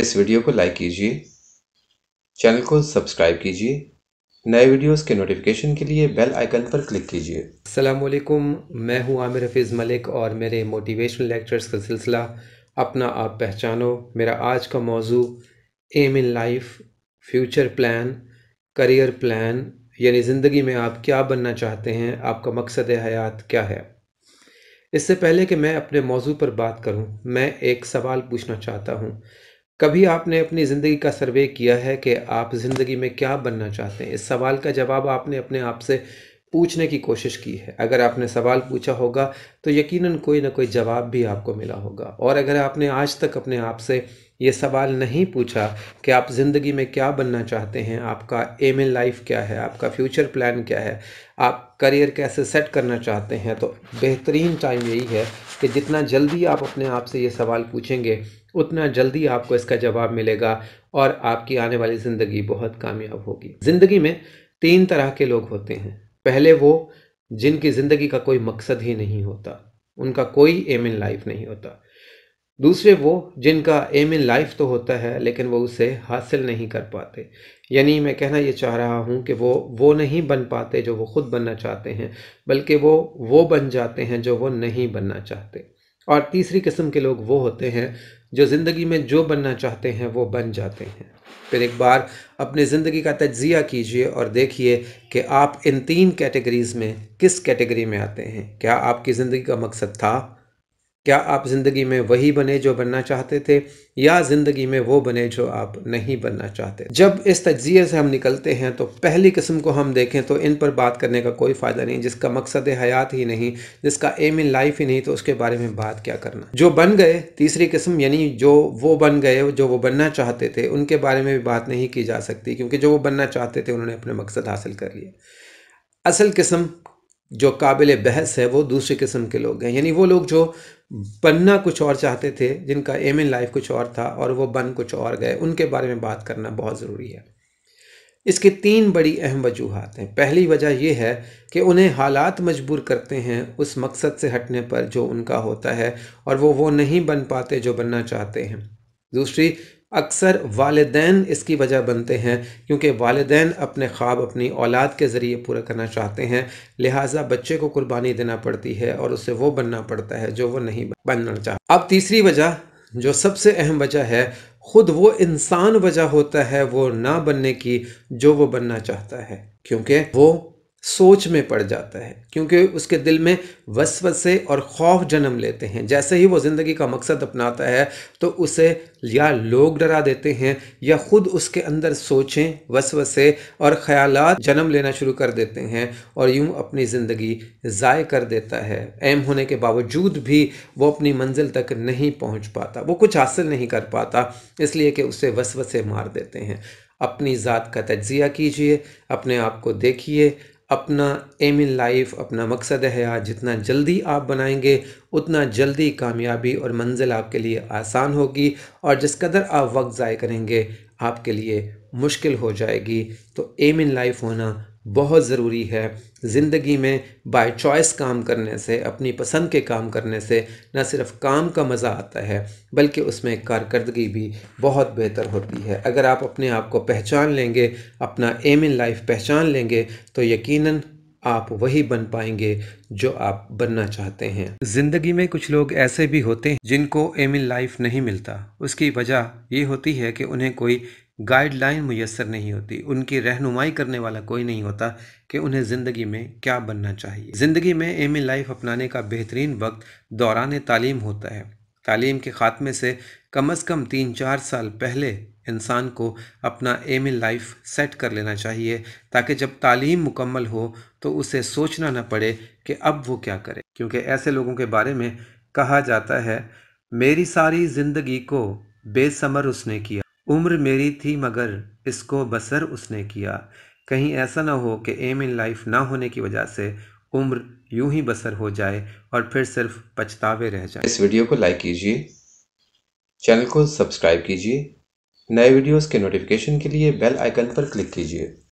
इस वीडियो को लाइक कीजिए, चैनल को सब्सक्राइब कीजिए, नए वीडियोस के नोटिफिकेशन के लिए बेल आइकन पर क्लिक कीजिए। अस्सलामुअलैकुम, मैं हूं आमिर हफीज़ मलिक और मेरे मोटिवेशनल लेक्चर्स का सिलसिला अपना आप पहचानो। मेरा आज का मौजू aim in life, future plan, career plan, यानी ज़िंदगी में आप क्या बनना चाहते हैं, आपका मकसद हयात क्या है। इससे पहले कि मैं अपने मौजू पर बात करूं, मैं एक सवाल पूछना चाहता हूं। कभी आपने अपनी ज़िंदगी का सर्वे किया है कि आप ज़िंदगी में क्या बनना चाहते हैं? इस सवाल का जवाब आपने अपने आप से पूछने की कोशिश की है? अगर आपने सवाल पूछा होगा तो यकीनन कोई ना कोई जवाब भी आपको मिला होगा। और अगर आपने आज तक अपने आप से ये सवाल नहीं पूछा कि आप ज़िंदगी में क्या बनना चाहते हैं, आपका एम इन लाइफ क्या है, आपका फ्यूचर प्लान क्या है, आप करियर कैसे सेट करना चाहते हैं, तो बेहतरीन टाइम यही है कि जितना जल्दी आप अपने आप से ये सवाल पूछेंगे उतना जल्दी आपको इसका जवाब मिलेगा और आपकी आने वाली ज़िंदगी बहुत कामयाब होगी। ज़िंदगी में 3 तरह के लोग होते हैं। पहले वो जिनकी ज़िंदगी का कोई मकसद ही नहीं होता, उनका कोई एम इन लाइफ नहीं होता। दूसरे वो जिनका एम इन लाइफ तो होता है लेकिन वो उसे हासिल नहीं कर पाते। यानी मैं कहना ये चाह रहा हूँ कि वो नहीं बन पाते जो वो खुद बनना चाहते हैं, बल्कि वो बन जाते हैं जो वो नहीं बनना चाहते। और तीसरी किस्म के लोग वो होते हैं जो ज़िंदगी में जो बनना चाहते हैं वो बन जाते हैं। फिर एक बार अपनी ज़िंदगी का तज्ज़िया कीजिए और देखिए कि आप इन 3 कैटेगरीज़ में किस कैटेगरी में आते हैं। क्या आपकी ज़िंदगी का मकसद था? क्या आप ज़िंदगी में वही बने जो बनना चाहते थे, या ज़िंदगी में वो बने जो आप नहीं बनना चाहते? जब इस तज्ज़िये से हम निकलते हैं तो पहली किस्म को हम देखें तो इन पर बात करने का कोई फ़ायदा नहीं। जिसका मकसद हयात ही नहीं, जिसका एम इन लाइफ ही नहीं, तो उसके बारे में बात क्या करना। जो बन गए, तीसरी किस्म, यानी जो वो बन गए जो वो बनना चाहते थे, उनके बारे में भी बात नहीं की जा सकती, क्योंकि जो वो बनना चाहते थे उन्होंने अपने मकसद हासिल कर लिए। असल किस्म जो काबिल बहस है वो दूसरी किस्म के लोग हैं, यानी वो लोग जो बनना कुछ और चाहते थे, जिनका एम इन लाइफ कुछ और था और वो बन कुछ और गए, उनके बारे में बात करना बहुत ज़रूरी है। इसकी 3 बड़ी अहम वजूहात हैं। पहली वजह यह है कि उन्हें हालात मजबूर करते हैं उस मकसद से हटने पर जो उनका होता है, और वो नहीं बन पाते जो बनना चाहते हैं। दूसरी, अक्सर वालिदैन इसकी वजह बनते हैं, क्योंकि वालिदैन अपने ख्वाब अपनी औलाद के ज़रिए पूरा करना चाहते हैं, लिहाजा बच्चे को कुर्बानी देना पड़ती है और उसे वो बनना पड़ता है जो वो नहीं बनना चाहता। अब तीसरी वजह, जो सबसे अहम वजह है, खुद वो इंसान वजह होता है वो ना बनने की जो वो बनना चाहता है, क्योंकि वो सोच में पड़ जाता है, क्योंकि उसके दिल में वसवसे और खौफ जन्म लेते हैं। जैसे ही वो ज़िंदगी का मकसद अपनाता है तो उसे या लोग डरा देते हैं या खुद उसके अंदर सोचें, वसवसे और ख़यालात जन्म लेना शुरू कर देते हैं, और यूं अपनी ज़िंदगी ज़ाय कर देता है। एम होने के बावजूद भी वो अपनी मंजिल तक नहीं पहुंच पाता, वो कुछ हासिल नहीं कर पाता, इसलिए कि उसे वसवसे मार देते हैं। अपनी ज़ात का तज्ज़िया कीजिए, अपने आप को देखिए, अपना एम इन लाइफ, अपना मकसद हयात जितना जल्दी आप बनाएंगे उतना जल्दी कामयाबी और मंजिल आपके लिए आसान होगी, और जिस कदर आप वक्त ज़ाय करेंगे आपके लिए मुश्किल हो जाएगी। तो एम इन लाइफ होना बहुत ज़रूरी है। ज़िंदगी में बाय चॉइस काम करने से, अपनी पसंद के काम करने से न सिर्फ काम का मज़ा आता है बल्कि उसमें कारकर्दगी भी बहुत बेहतर होती है। अगर आप अपने आप को पहचान लेंगे, अपना एम इन लाइफ पहचान लेंगे, तो यकीनन आप वही बन पाएंगे जो आप बनना चाहते हैं। ज़िंदगी में कुछ लोग ऐसे भी होते हैं जिनको एम इन लाइफ नहीं मिलता। उसकी वजह ये होती है कि उन्हें कोई गाइडलाइन मुयस्सर नहीं होती, उनकी रहनुमाई करने वाला कोई नहीं होता कि उन्हें ज़िंदगी में क्या बनना चाहिए। ज़िंदगी में एम इन लाइफ अपनाने का बेहतरीन वक्त दौरान तालीम होता है। तालीम के ख़ात्मे से कम 3-4 साल पहले इंसान को अपना एम इन लाइफ सेट कर लेना चाहिए, ताकि जब तालीम मुकम्मल हो तो उसे सोचना न पड़े कि अब वो क्या करे। क्योंकि ऐसे लोगों के बारे में कहा जाता है, मेरी सारी ज़िंदगी को बेसमर उसने किया, उम्र मेरी थी मगर इसको बसर उसने किया। कहीं ऐसा ना हो कि एम इन लाइफ ना होने की वजह से उम्र यूं ही बसर हो जाए और फिर सिर्फ पछतावे रह जाए। इस वीडियो को लाइक कीजिए, चैनल को सब्सक्राइब कीजिए, नए वीडियोस के नोटिफिकेशन के लिए बेल आइकन पर क्लिक कीजिए।